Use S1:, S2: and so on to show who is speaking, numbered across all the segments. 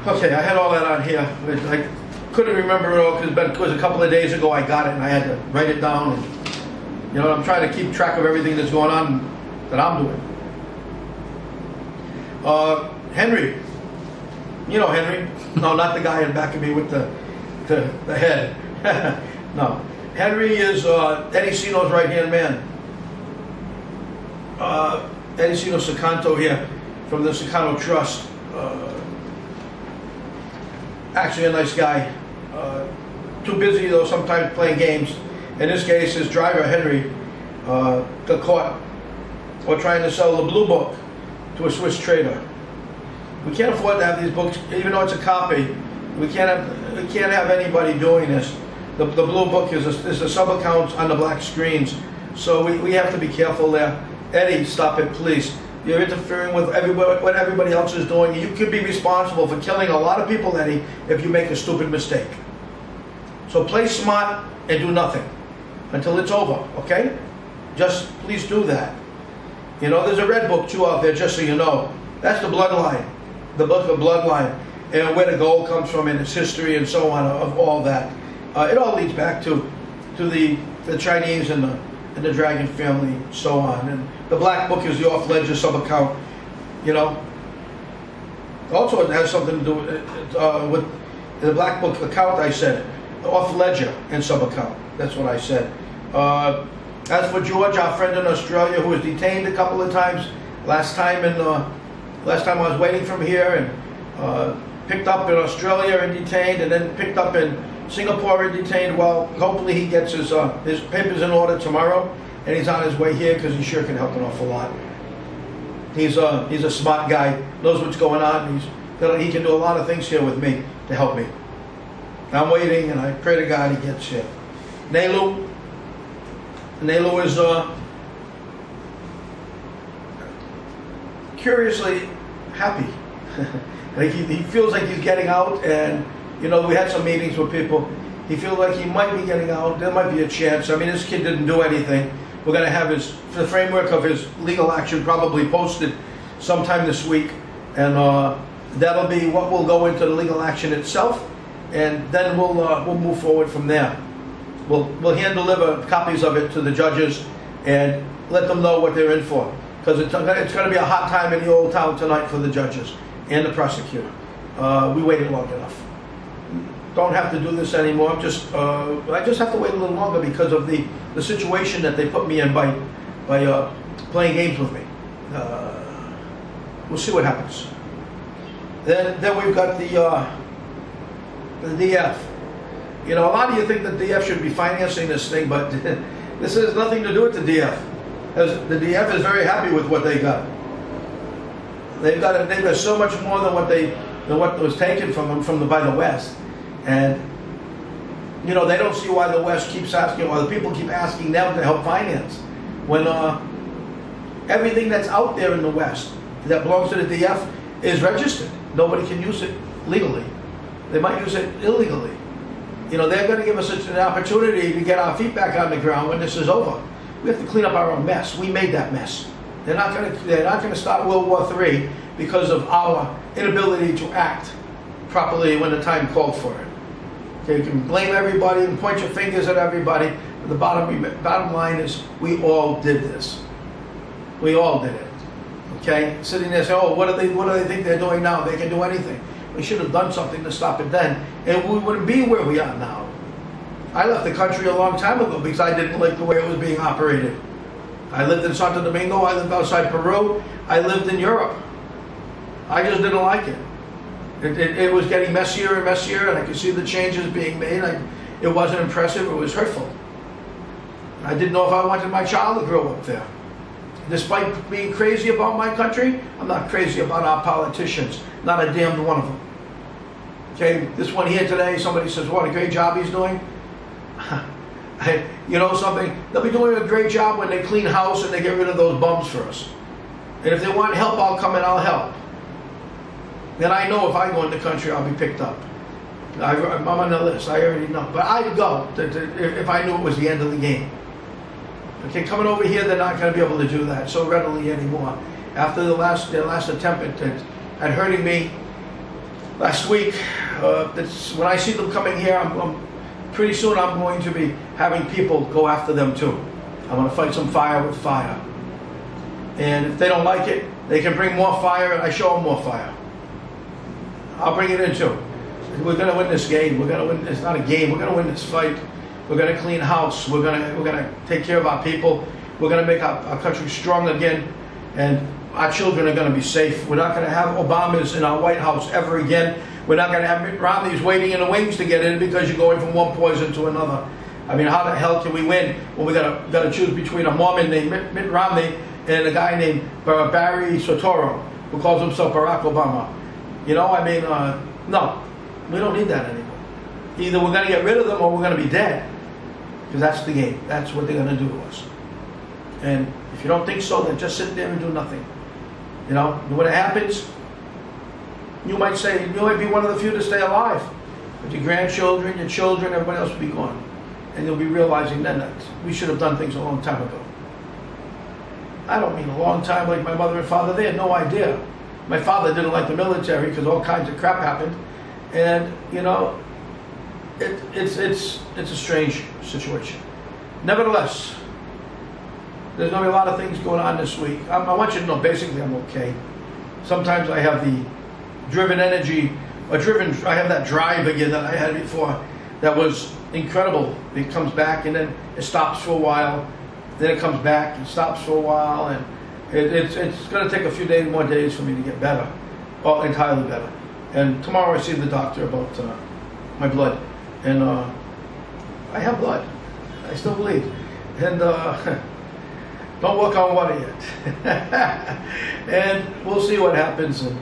S1: Okay, I had all that on here. I couldn't remember it all because it was a couple of days ago I got it and I had to write it down. And, you know, I'm trying to keep track of everything that's going on that I'm doing. Henry. You know Henry. No, not the guy in back of me with the head. No. Henry is Eddie Sino's right-hand man. Eddie Sino Sacanto here from the Sacanto Trust. Actually a nice guy. Too busy though sometimes playing games. In this case his driver Henry got caught trying to sell the blue book to a Swiss trader. We can't afford to have these books, even though it's a copy. We can't have anybody doing this. The blue book is a sub-account on the black screens, so we have to be careful there. Eddie, stop it, please. You're interfering with what everybody else is doing. You could be responsible for killing a lot of people, Eddie, if you make a stupid mistake. So play smart and do nothing until it's over, okay? Just please do that. You know, there's a red book too out there, just so you know. That's the bloodline, the book of bloodline, and where the gold comes from and its history and so on of all that. It all leads back to the Chinese and the Dragon family, so on. And the black book is the off-ledger sub-account, you know. Also, it has something to do with the black book account, I said. Off-ledger and sub-account. That's what I said. As for George, our friend in Australia, who was detained a couple of times, last time I was waiting from here, and picked up in Australia and detained, and then picked up in Singapore and detained. Well, hopefully he gets his papers in order tomorrow, and he's on his way here because he sure can help an awful lot. He's a smart guy, knows what's going on. He can do a lot of things here with me to help me. I'm waiting, and I pray to God he gets here. Nelu is curiously happy. Like he feels like he's getting out, and you know, we had some meetings with people. He feels like he might be getting out. There might be a chance. I mean, this kid didn't do anything. We're going to have the framework of his legal action probably posted sometime this week, and that'll be what will go into the legal action itself, and then we'll move forward from there. We'll hand deliver copies of it to the judges and let them know what they're in for, because it's going to be a hot time in the old town tonight for the judges and the prosecutor. We waited long enough. Don't have to do this anymore. I just have to wait a little longer because of the situation that they put me in by playing games with me. We'll see what happens. Then we've got the DF. You know, a lot of you think that DF should be financing this thing, but this has nothing to do with the DF. The DF is very happy with what they got. They've got so much more than what was taken from them by the West. And, you know, they don't see why the West keeps asking, or the people keep asking them to help finance, when everything that's out there in the West that belongs to the DF is registered. Nobody can use it legally. They might use it illegally. You know, they're going to give us an opportunity to get our feet back on the ground when this is over. We have to clean up our own mess. We made that mess. They're not going to start World War III because of our inability to act properly when the time called for it. Okay, you can blame everybody and point your fingers at everybody, but the bottom line is we all did this. We all did it. Okay, sitting there saying, "Oh, what do they think they're doing now? They can do anything." We should have done something to stop it then, and we wouldn't be where we are now. I left the country a long time ago because I didn't like the way it was being operated. I lived in Santo Domingo, I lived outside Peru, I lived in Europe. I just didn't like it. It was getting messier and messier, and I could see the changes being made. It wasn't impressive, it was hurtful. I didn't know if I wanted my child to grow up there. Despite being crazy about my country, I'm not crazy about our politicians. Not a damned one of them. Okay, this one here today, somebody says, what a great job he's doing. You know something? They'll be doing a great job when they clean house and they get rid of those bums for us. And if they want help, I'll come and I'll help. Then I know if I go in the country, I'll be picked up. I'm on the list, I already know. But I'd go if I knew it was the end of the game. Okay, coming over here, they're not going to be able to do that so readily anymore. After their last attempt at hurting me, last week. When I see them coming here, pretty soon I'm going to be having people go after them too. I'm going to fight some fire with fire. And if they don't like it, they can bring more fire, and I show them more fire. I'll bring it in too. We're going to win this game. We're going to win. It's not a game. We're going to win this fight. We're going to clean house. We're going to take care of our people. We're going to make our country strong again, and our children are going to be safe. We're not going to have Obamas in our White House ever again. We're not going to have Mitt Romney's waiting in the wings to get in because you're going from one poison to another. I mean, how the hell can we win when we got to choose between a Mormon named Mitt Romney and a guy named Barry Soetoro who calls himself Barack Obama? You know, I mean, no, we don't need that anymore. Either we're going to get rid of them or we're going to be dead, because that's the game. That's what they're going to do to us. And if you don't think so, then just sit there and do nothing. You know, when it happens, you might say, you might be one of the few to stay alive. But your grandchildren, your children, everybody else will be gone. And you'll be realizing then that we should have done things a long time ago. I don't mean a long time like my mother and father. They had no idea. My father didn't like the military because all kinds of crap happened. And, you know, it's a strange situation. Nevertheless, there's going to be a lot of things going on this week. I want you to know, basically, I'm okay. Sometimes I have the driven energy, I have that drive again that I had before that was incredible. It comes back and then it stops for a while. Then it comes back and stops for a while. And it's going to take a few more days for me to get better, or entirely better. And tomorrow I see the doctor about my blood. And I have blood. I still bleed. And don't walk on water yet. And we'll see what happens. And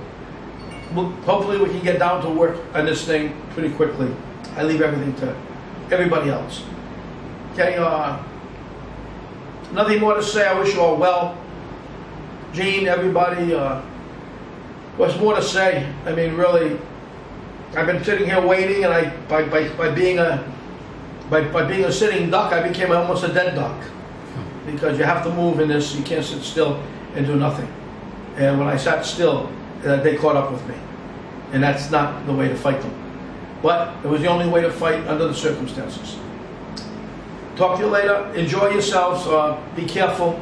S1: hopefully we can get down to work on this thing pretty quickly. I leave everything to everybody else. Okay, nothing more to say. I wish you all well. Gene, everybody, what's more to say? I mean, really, I've been sitting here waiting, and by being a sitting duck, I became almost a dead duck. Because you have to move in this, you can't sit still and do nothing. And when I sat still, they caught up with me. And that's not the way to fight them. But it was the only way to fight under the circumstances. Talk to you later. Enjoy yourselves. Be careful.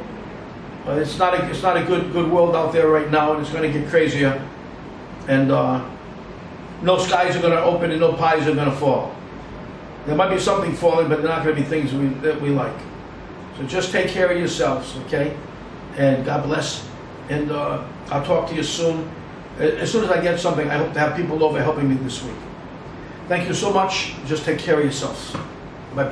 S1: It's not a good world out there right now, and it's going to get crazier. And no skies are going to open and no pies are going to fall. There might be something falling, but they're not going to be things that we like. So just take care of yourselves, okay? And God bless. And I'll talk to you soon. As soon as I get something, I hope to have people over helping me this week. Thank you so much. Just take care of yourselves. Bye-bye.